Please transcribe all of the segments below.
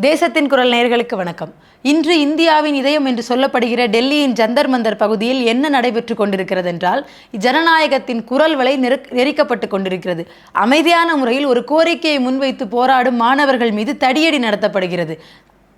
தேசத்தின் குரல் நேயர்களுக்கு வணக்கம். இன்று இந்தியாவின் இதயம் என்று சொல்லப்படுகிற டெல்லியின் ஜந்தர் மந்தர் பகுதியில் என்ன நடைபெற்று கொண்டிருக்கிறது என்றால், ஜனநாயகத்தின் குரல் வலை நெரிக்கப்பட்டு கொண்டிருக்கிறது. அமைதியான முறையில் ஒரு கோரிக்கையை முன்வைத்து போராடும் மாணவர்கள் மீது தடியடி நடத்தப்படுகிறது.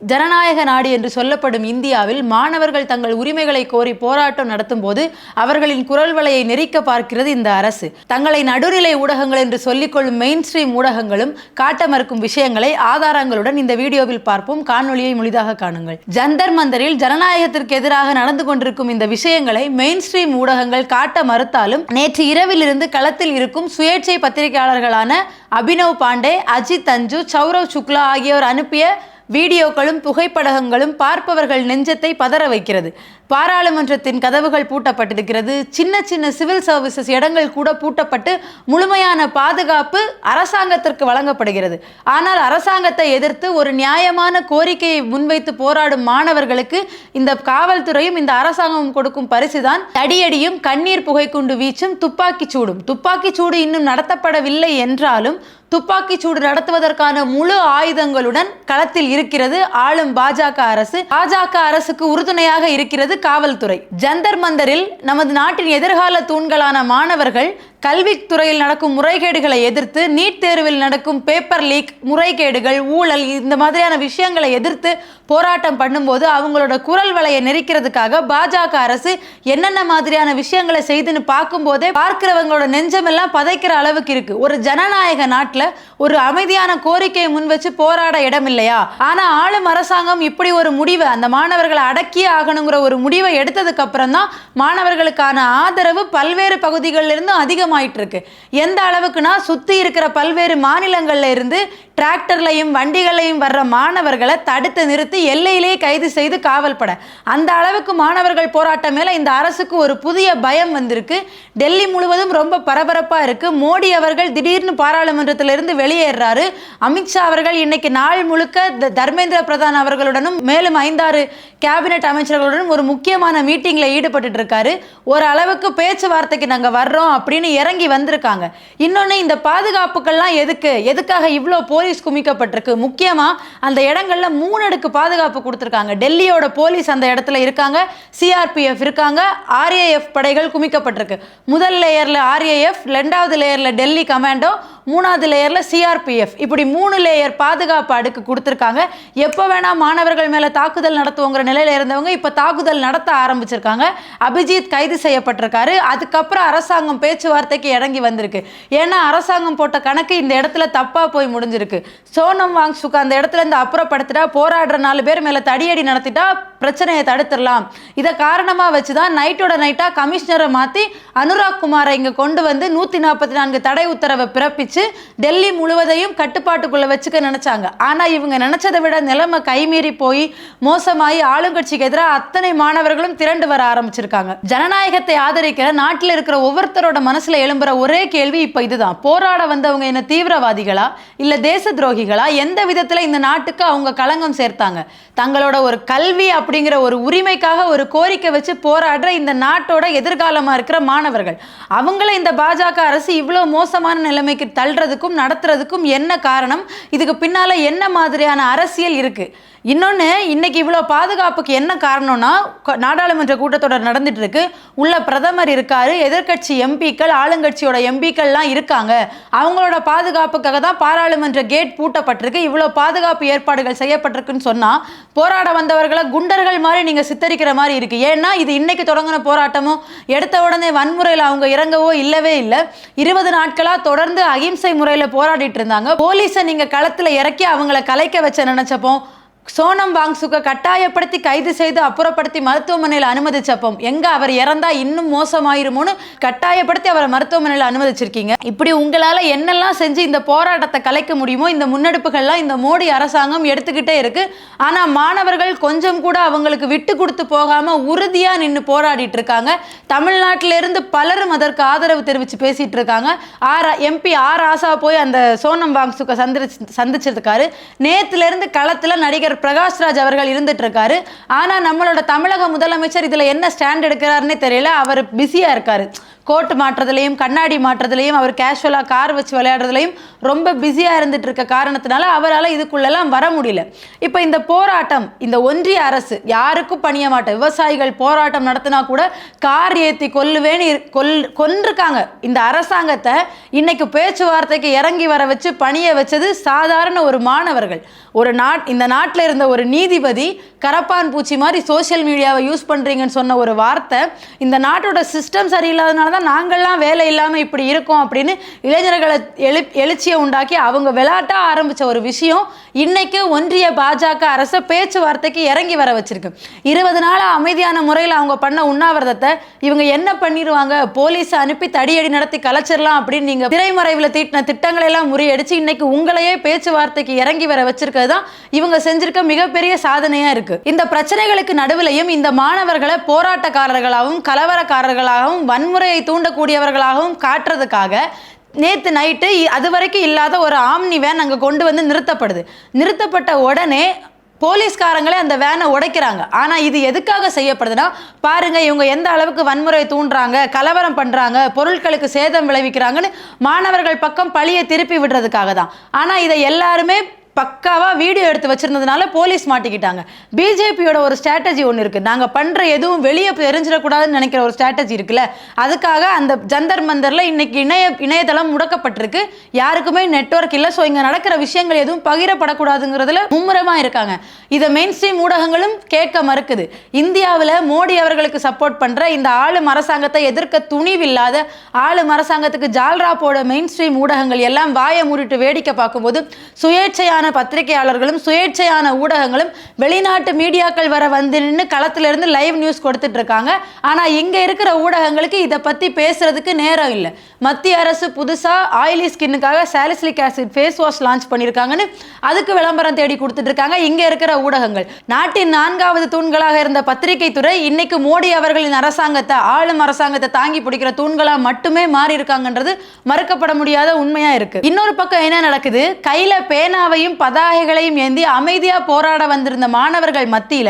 ஜனநாயக நாடு என்று சொல்லப்படும் இந்தியாவில் மாணவர்கள் தங்கள் உரிமைகளை கோரி போராட்டம் நடத்தும் போது அவர்களின் குரல் வலையை நெரிக்க பார்க்கிறது இந்த அரசு. தங்களை நடுநிலை ஊடகங்கள் என்று சொல்லிக்கொள்ளும் மெயின் ஸ்ட்ரீம் ஊடகங்களும் காட்ட மறுக்கும் விஷயங்களை ஆதாரங்களுடன் இந்த வீடியோவில் பார்ப்போம். காணொலியை முழுதாக காணுங்கள். ஜந்தர் மந்தரில் ஜனநாயகத்திற்கு எதிராக நடந்து கொண்டிருக்கும் இந்த விஷயங்களை மெயின் ஸ்ட்ரீம் ஊடகங்கள் காட்ட மறுத்தாலும், நேற்று இரவிலிருந்து களத்தில் இருக்கும் சுயேட்சை பத்திரிகையாளர்களான அபினவ் பாண்டே, அஜித் அஞ்சு, சௌரவ் சுக்லா ஆகியோர் அனுப்பிய வீடியோக்களும் புகைப்படங்களும் பார்ப்பவர்கள் நெஞ்சத்தை பதற வைக்கிறது. பாராளுமன்றத்தின் கதவுகள் பூட்டப்பட்டிருக்கிறது. சின்ன சின்ன சிவில் சர்வீசஸ் இடங்கள் கூட பூட்டப்பட்டு முழுமையான பாதுகாப்பு அரசாங்கத்திற்கு வழங்கப்படுகிறது. ஆனால் அரசாங்கத்தை எதிர்த்து ஒரு நியாயமான கோரிக்கையை முன்வைத்து போராடும் மாணவர்களுக்கு இந்த காவல்துறையும் இந்த அரசாங்கமும் கொடுக்கும் பரிசுதான் தடியடியும், கண்ணீர் புகைக்குண்டு வீச்சும், துப்பாக்கிச் சூடும். துப்பாக்கிச் சூடு இன்னும் நடத்தப்படவில்லை என்றாலும் துப்பாக்கிச் சூடு நடத்துவதற்கான முழு ஆயுதங்களுடன் களத்தில் இருக்கிறது ஆளும் பாஜக அரசு. பாஜக அரசுக்கு உறுதுணையாக இருக்கிறது காவல்துறை. ஜந்தர் மந்தரில் நமது நாட்டின் எதிர்கால தூண்களான மாணவர்கள் கல்வித்துறையில் நடக்கும் முறைகேடுகளை எதிர்த்து, நீட் தேர்வில் நடக்கும் பேப்பர் லீக், முறைகேடுகள், ஊழல், இந்த மாதிரியான விஷயங்களை எதிர்த்து போராட்டம் பண்ணும்போது அவங்களோட குரல் வலையை நெரிக்கிறதுக்காக பாஜக அரசு என்னென்ன மாதிரியான விஷயங்களை செய்துன்னு பார்க்கும்போதே பார்க்கிறவங்களோட நெஞ்சமெல்லாம் பதைக்கிற அளவுக்கு இருக்கு. ஒரு ஜனநாயக நாட்டில் ஒரு அமைதியான கோரிக்கையை முன் வச்சு போராட இடம் இல்லையா? ஆனா ஆளும் அரசாங்கம் இப்படி ஒரு முடிவை, அந்த மாணவர்களை அடக்கியே ஆகணுங்கிற ஒரு முடிவை எடுத்ததுக்கு அப்புறம் தான் மாணவர்களுக்கான ஆதரவு பல்வேறு பகுதிகளில் இருந்து அதிகமாயிட்டு இருக்கு. எந்த அளவுக்குனா, சுத்தி இருக்கிற பல்வேறு மாநிலங்கள்ல இருந்து டிராக்டர்லையும் வண்டிகளையும் வர்ற மாணவர்களை தடுத்து நிறுத்தி எல்லையிலேயே கைது செய்து காவல் பட, அந்த அளவுக்கு மாணவர்கள் போராட்டம் மேல இந்த அரசுக்கு ஒரு புதிய பயம் வந்திருக்கு. டெல்லி முழுவதும் ரொம்ப பரபரப்பா இருக்கு. மோடி அவர்கள் திடீர்னு பாராளுமன்றத்திலிருந்து வெளியேறாரு. அமித்ஷா அவர்கள் இன்னைக்கு நாள் முழுக்க தர்மேந்திர பிரதான் அவர்களுடனும் மேலும் 5-6 கேபினெட் அமைச்சர்களுடன் ஒரு முக்கியமான மீட்டிங்ல ஈடுபட்டு இருக்காரு. ஒரு அளவுக்கு பேச்சுவார்த்தைக்கு நாங்க வர்றோம் அப்படின்னு இறங்கி வந்திருக்காங்க. இன்னொன்னு, இந்த பாதுகாப்புகள்லாம் எதுக்காக இவ்வளோ போலீஸ் குமிக்கப்பட்டிருக்கு? முக்கியமா அந்த இடங்கள்ல 3 அடுக்கு பாதுகாப்பு கொடுத்திருக்காங்க. டெல்லியோட போலீஸ் அந்த இடத்துல இருக்காங்க, சிஆர்பிஎஃப் இருக்காங்க, ஆர்ஏஎஃப் படைகள் குமிக்கப்பட்டிருக்கு. முதல் லேயர்ல ஆர்ஏஎஃப், 2வது லேயர்ல டெல்லி கமாண்டோ, 3வது லேயர்ல சிஆர்பிஎஃப், இப்படி 3 லேயர் பாதுகாப்பு அடுக்கு கொடுத்திருக்காங்க. எப்போ வேணா மாணவர்கள் மேல தாக்குதல் நடத்துவோங்கிற நிலையில இருந்தவங்க இப்ப தாக்குதல் நடத்த ஆரம்பிச்சிருக்காங்க. அபிஜித் கைது செய்யப்பட்டிருக்காரு. அதுக்கப்புறம் அரசாங்கம் பேச்சுவார்த்தைக்கு இறங்கி வந்திருக்கு. ஏன்னா அரசாங்கம் போட்ட கணக்கு இந்த இடத்துல தப்பா போய் முடிஞ்சிருக்கு. சோனம் வாங்சுக் அந்த இடத்துல இருந்து அப்புறப்படுத்திட்டா, போராடுற 4 பேர் மேல தடியடி நடத்திட்டா பிரச்சனையை தடுத்துடலாம். இதை காரணமா வச்சுதான் நைட்டோட நைட்டா கமிஷனரை மாத்தி அனுராக் குமாரை இங்க கொண்டு வந்து 144 தடை உத்தரவை பிறப்பிச்சு டெல்லி முழுவதையும் கட்டுப்பாட்டுக்குள்ள வச்சுக்க நினைச்சாங்க. ஆனா இவங்க நினைச்சதை விட நிலைமை கைமீறி போய் மோசமாயி ஆளுங்கட்சிக்கு எதிராக அத்தனை மாணவர்களும் திரண்டு வர ஆரம்பிச்சிருக்காங்க. ஜனநாயகத்தை ஆதரிக்கிற நாட்டில் இருக்கிற ஒவ்வொருத்தரோட மனசுல எழும்புற ஒரே கேள்வி இப்ப இதுதான்: போராட வந்தவங்க என்ன தீவிரவாதிகளா இல்ல தேச துரோகிகளா? எந்த விதத்துல இந்த நாட்டுக்கு அவங்க களங்கம் சேர்த்தாங்க? தங்களோட ஒரு கல்வி அப்படிங்கிற ஒரு உரிமைக்காக ஒரு கோரிக்கை வச்சு போராடுற இந்த நாட்டோட எதிர்காலமா இருக்கிற மாணவர்கள், அவங்கள இந்த பாஜக அரசு இவ்வளவு மோசமான நிலைமைக்கு தள்ளுறதுக்கும் நடத்துறதுக்கும் என்ன காரணம்? இதுக்கு பின்னால என்ன மாதிரியான அரசியல் இருக்கு? இன்னொன்று, இன்னைக்கு இவ்வளோ பாதுகாப்புக்கு என்ன காரணம்னா, நாடாளுமன்ற கூட்டத்தொடர் நடந்துட்டு இருக்கு. உள்ள பிரதமர் இருக்காரு, எதிர்கட்சி எம்பிக்கள், ஆளுங்கட்சியோட எம்பிக்கள்லாம் இருக்காங்க. அவங்களோட பாதுகாப்புக்காக தான் பாராளுமன்ற கேட் பூட்டப்பட்டிருக்கு. இவ்வளோ பாதுகாப்பு ஏற்பாடுகள் செய்யப்பட்டிருக்குன்னு சொன்னா போராட வந்தவர்களை குண்டர்கள் மாதிரி நீங்க சித்தரிக்கிற மாதிரி இருக்கு. ஏன்னா இது இன்னைக்கு தொடங்கின போராட்டமோ, எடுத்த உடனே வன்முறையில் அவங்க இறங்கவோ இல்லவே இல்லை. 20 நாட்களா தொடர்ந்து அகிம்சை முறையில போராடிட்டு இருந்தாங்க. போலீஸை நீங்க களத்துல இறக்கி அவங்கள கலைக்க வச்ச நினைச்சப்போ, சோனம் வாங்சுக்கை கட்டாயப்படுத்தி கைது செய்து அப்புறப்படுத்தி மருத்துவமனையில் அனுமதிச்சப்போ, எங்க அவர் இறந்தா இன்னும் மோசமாயிருமோன்னு கட்டாயப்படுத்தி அவரை மருத்துவமனையில் அனுமதிச்சிருக்கீங்க. இப்படி உங்களால என்னெல்லாம் செஞ்சு இந்த போராட்டத்தை கலைக்க முடியுமோ இந்த முன்னெடுப்புகள்லாம் இந்த மோடி அரசாங்கம் எடுத்துக்கிட்டே இருக்கு. ஆனா மாணவர்கள் கொஞ்சம் கூட அவங்களுக்கு விட்டு கொடுத்து போகாம உறுதியா நின்று போராடிட்டு இருக்காங்க. தமிழ்நாட்டிலிருந்து பலரும் அதற்கு ஆதரவு தெரிவித்து பேசிட்டு இருக்காங்க. எம்பி ஆர் ஆசா போய் அந்த சோனம் வாங்சுக்கை சந்திச்சிருக்காரு. நேத்துல இருந்து களத்துல நடிகர் பிரகாஷ்ராஜ் அவர்கள் இருந்துட்டு இருக்காரு. ஆனா நம்மளோட தமிழக முதலமைச்சர் இதுல என்ன ஸ்டாண்ட் எடுக்கிறாருன்னே தெரியல. அவர் பிஸியா இருக்காரு. கோட் மாற்றுறதுலையும் கண்ணாடி மாற்றுறதுலையும் அவர் கேஷுவலாக கார் வச்சு விளையாடுறதுலையும் ரொம்ப பிஸியாக இருந்துட்டு இருக்க காரணத்தினால அவரால் இதுக்குள்ளெல்லாம் வர முடியல. இப்போ இந்த போராட்டம், இந்த ஒன்றிய அரசு யாருக்கும் பணிய மாட்டேன், விவசாயிகள் போராட்டம் நடத்தினா கூட கார் ஏற்றி கொல்லுவேன்னு கொன்றிருக்காங்க. இந்த அரசாங்கத்தை இன்னைக்கு பேச்சுவார்த்தைக்கு இறங்கி வர வச்சு பணிய வச்சது சாதாரண ஒரு மாணவர்கள். இந்த நாட்டில் இருந்த ஒரு நீதிபதி கரப்பான் பூச்சி மாதிரி சோசியல் மீடியாவை யூஸ் பண்ணுறீங்கன்னு சொன்ன ஒரு வார்த்தை, இந்த நாட்டோட சிஸ்டம் சரியில்லாதனால தான் நாங்கள்லாம் வேலை இல்லாமல் இப்படி இருக்கோம் அப்படின்னு இளைஞர்களை எழுச்சியை உண்டாக்கி அவங்க விளையாட்டாக ஆரம்பித்த ஒரு விஷயம் இன்னைக்கு ஒன்றிய பாஜக அரசை பேச்சுவார்த்தைக்கு இறங்கி வர வச்சிருக்கு. 20 நாள் அமைதியான முறையில் அவங்க பண்ண உண்ணாவிரதத்தை இவங்க என்ன பண்ணிடுவாங்க, போலீஸை அனுப்பி தடியடி நடத்தி கலைச்சிடலாம் அப்படின்னு நீங்கள் திரைமறைவில் தீட்டின திட்டங்களை எல்லாம் முறியடிச்சு இன்னைக்கு உங்களையே பேச்சுவார்த்தைக்கு இறங்கி வர வச்சிருக்கிறது தான் இவங்க செஞ்சிருக்க மிகப்பெரிய சாதனையா இருக்கு. இந்த பிரச்சனைகளுக்கு நடுவிலையும் இந்த மாணவர்களை போராட்டக்காரர்களாகவும் கலவரக்காரர்களாகவும் வன்முறையை தூண்டக்கூடியவர்களாகவும் காட்டுறதுக்காக நேற்று நைட்டு அது வரைக்கும் இல்லாத ஒரு ஆம்னி வேன் அங்கே கொண்டு வந்து நிறுத்தப்பட்ட உடனே போலீஸ்காரங்களே அந்த வேனை உடைக்கிறாங்க. ஆனால் இது எதுக்காக செய்யப்படுதுன்னா, பாருங்க இவங்க எந்த அளவுக்கு வன்முறை தூண்டுறாங்க, கலவரம் பண்ணுறாங்க, பொருட்களுக்கு சேதம் விளைவிக்கிறாங்கன்னு மாணவர்கள் பக்கம் பழியை திருப்பி விடுறதுக்காக தான். ஆனால் இதை எல்லாருமே பக்காவாக வீடியோ எடுத்து வச்சுருந்ததுனால போலீஸ் மாட்டிக்கிட்டாங்க. பிஜேபியோட ஒரு ஸ்ட்ராட்டஜி ஒன்று இருக்குது, நாங்கள் பண்ணுற எதுவும் வெளியே தெரிஞ்சிடக்கூடாதுன்னு நினைக்கிற ஒரு ஸ்ட்ராட்டஜி இருக்குல்ல, அதுக்காக அந்த ஜந்தர் மந்தரில் இன்னைக்கு இணையதளம் முடக்கப்பட்டிருக்கு. யாருக்குமே நெட்வொர்க் இல்லை. ஸோ இங்கே நடக்கிற விஷயங்கள் எதுவும் பகிரப்படக்கூடாதுங்கிறதுல மும்முரமாக இருக்காங்க. இதை மெயின் ஸ்ட்ரீம் ஊடகங்களும் கேட்க மறுக்குது. இந்தியாவில் மோடி அவர்களுக்கு சப்போர்ட் பண்ணுற இந்த ஆளும் அரசாங்கத்தை எதிர்க்க துணிவில்லாத ஆளும் அரசாங்கத்துக்கு ஜால்ரா போட மெயின் ஸ்ட்ரீம் ஊடகங்கள் எல்லாம் வாயை மூடிட்டு வேடிக்கை பார்க்கும்போது சுயேட்சையான பத்திரிகையாளர்களும் சுயேட்சையான ஊடகங்களும் வெளிநாட்டு மீடியாக்கள் வர வந்து நின்று களத்திலிருந்து லைவ் நியூஸ் கொடுத்துட்டு இருக்காங்க. ஆனால் இங்கே இருக்கிற ஊடகங்களுக்கு இதை பற்றி பேசுறதுக்கு நேரம் இல்லை. மத்திய அரசு புதுசாக ஆயிலி ஸ்கின்னுக்காக salicylic acid face wash launch பண்ணியிருக்காங்கன்னு அதுக்கு விளம்பரம் தேடி கொடுத்துட்டு இருக்காங்க இங்கே இருக்கிற ஊடகங்கள். நாட்டின் 4வது தூண்களாக இருந்த பத்திரிகை துறை இன்னைக்கு மோடி அவர்களின் அரசாங்கத்தை, ஆளும் அரசாங்கத்தை தாங்கி பிடிக்கிற தூண்களாக மட்டுமே மாறி இருக்காங்கன்றது மறுக்கப்பட முடியாத உண்மையாக இருக்கு. இன்னொரு பக்கம் என்ன நடக்குது, கையில் பேனாவையும் பதாகைகளையும் ஏந்தி அமைதியா போராட வந்திருந்த மாணவர்கள் மத்தியில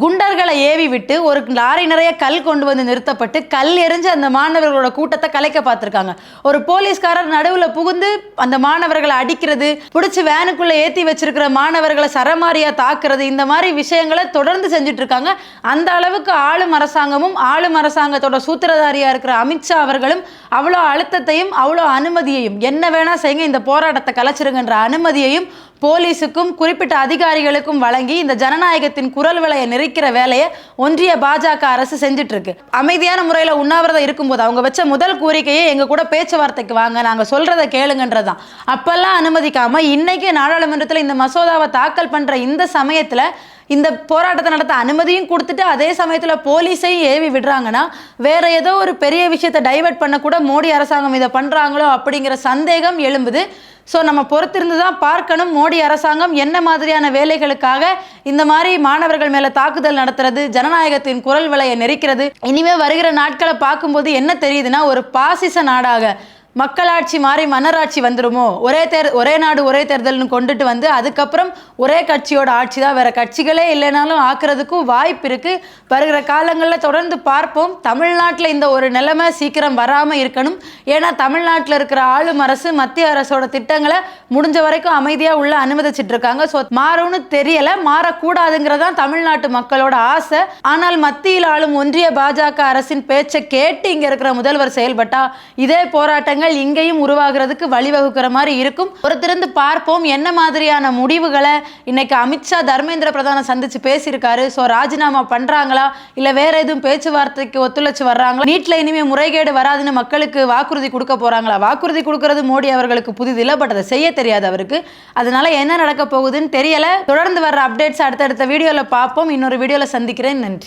குண்டர்களை ஏவி விட்டு ஒரு லாரி நிறைய கல் கொண்டு வந்து நிறுத்தப்பட்டு கல் எறிஞ்சு அந்த மாணவர்களோட கூட்டத்தை கலைக்க பார்த்துருக்காங்க. ஒரு போலீஸ்காரர் நடுவில் புகுந்து அந்த மாணவர்களை அடிக்கிறது, பிடிச்சி வேனுக்குள்ளே ஏற்றி வச்சிருக்கிற மாணவர்களை சரமாரியா தாக்குறது, இந்த மாதிரி விஷயங்களை தொடர்ந்து செஞ்சுட்டு இருக்காங்க. அந்த அளவுக்கு ஆளும் அரசாங்கமும் ஆளும் அரசாங்கத்தோட சூத்திரதாரியா இருக்கிற அமித்ஷா அவர்களும் அவ்வளோ அழுத்தத்தையும் அவ்வளோ அனுமதியையும், என்ன வேணா செய்யுங்க இந்த போராட்டத்தை கலைச்சிருங்கன்ற அனுமதியையும் போலீஸுக்கும் குறிப்பிட்ட அதிகாரிகளுக்கும் வழங்கி இந்த ஜனநாயகத்தின் குரல் விலையை நெரிக்கிற வேலையை ஒன்றிய பாஜக அரசு செஞ்சுட்டு இருக்கு. அமைதியான முறையில் உண்ணாவிரதம் இருக்கும்போது அவங்க வச்ச முதல் கோரிக்கையே எங்க கூட பேச்சுவார்த்தைக்கு வாங்க, நாங்க சொல்றதை கேளுங்கன்றதான். அப்பெல்லாம் அனுமதிக்காம இன்னைக்கு நாடாளுமன்றத்தில் இந்த மசோதாவை தாக்கல் பண்ற இந்த சமயத்துல இந்த போராட்டத்தை நடத்த அனுமதியும் கொடுத்துட்டு அதே சமயத்தில் போலீஸையும் ஏவி விடுறாங்கன்னா வேற ஏதோ ஒரு பெரிய விஷயத்தை டைவர்ட் பண்ண கூட மோடி அரசாங்கம் இதை பண்ணுறாங்களோ அப்படிங்கிற சந்தேகம் எழும்புது. ஸோ நம்ம பொறுத்திருந்து தான் பார்க்கணும் மோடி அரசாங்கம் என்ன மாதிரியான வேலைகளுக்காக இந்த மாதிரி மாணவர்கள் மேலே தாக்குதல் நடத்துறது, ஜனநாயகத்தின் குரல் விலையை நெரிக்கிறது. இனிமே வருகிற நாட்களை பார்க்கும்போது என்ன தெரியுதுன்னா, ஒரு பாசிச நாடாக மக்களாட்சி மாறி மன்னராட்சி வந்துருமோ, ஒரே நாடு ஒரே தேர்தல்னு கொண்டுட்டு வந்து அதுக்கப்புறம் ஒரே கட்சியோட ஆட்சி தான், வேற கட்சிகளே இல்லைனாலும் ஆக்குறதுக்கும் வாய்ப்பு இருக்கு. வருகிற காலங்களில் தொடர்ந்து பார்ப்போம். தமிழ்நாட்டில் இந்த ஒரு நிலைமை சீக்கிரம் வராமல் இருக்கணும். ஏன்னா தமிழ்நாட்டில் இருக்கிற ஆளும் அரசு மத்திய அரசோட திட்டங்களை முடிஞ்ச வரைக்கும் அமைதியாக உள்ள அனுமதிச்சுட்டு இருக்காங்க. ஸோ மாறும்னு தெரியல, மாறக்கூடாதுங்கிறதான் தமிழ்நாட்டு மக்களோட ஆசை. ஆனால் மத்தியில் ஆளும் ஒன்றிய பாஜக அரசின் பேச்சை கேட்டு இங்கே இருக்கிற முதல்வர் செயல்பட்டா இதே போராட்டங்கள் இங்கேயும் உருவாகிறதுக்கு வழிவகுக்கிற மாதிரி இருக்கும். பொறுத்திருந்து பார்ப்போம் என்ன மாதிரியான முடிவுகளை. இன்னைக்கு அமித்ஷா தர்மேந்திர பிரதானை சந்திச்சு பேசியிருக்காரு. ஸோ ராஜினாமா பண்றாங்களா இல்லை வேற எதுவும் பேச்சுவார்த்தைக்கு ஒத்துழைச்சு வர்றாங்களா, நீட்ல இனிமே முறைகேடு வராதுன்னு மக்களுக்கு வாக்குறுதி கொடுக்க போறாங்களா? வாக்குறுதி கொடுக்கறது மோடி அவர்களுக்கு புதிதில்லை, பட் அதை செய்ய தெரியாது அவருக்கு. அதனால என்ன நடக்க போகுதுன்னு தெரியல. தொடர்ந்து வர்ற அப்டேட்ஸ் அடுத்தடுத்த வீடியோவில் பார்ப்போம். இன்னொரு வீடியோவில் சந்திக்கிறேன். நன்றி.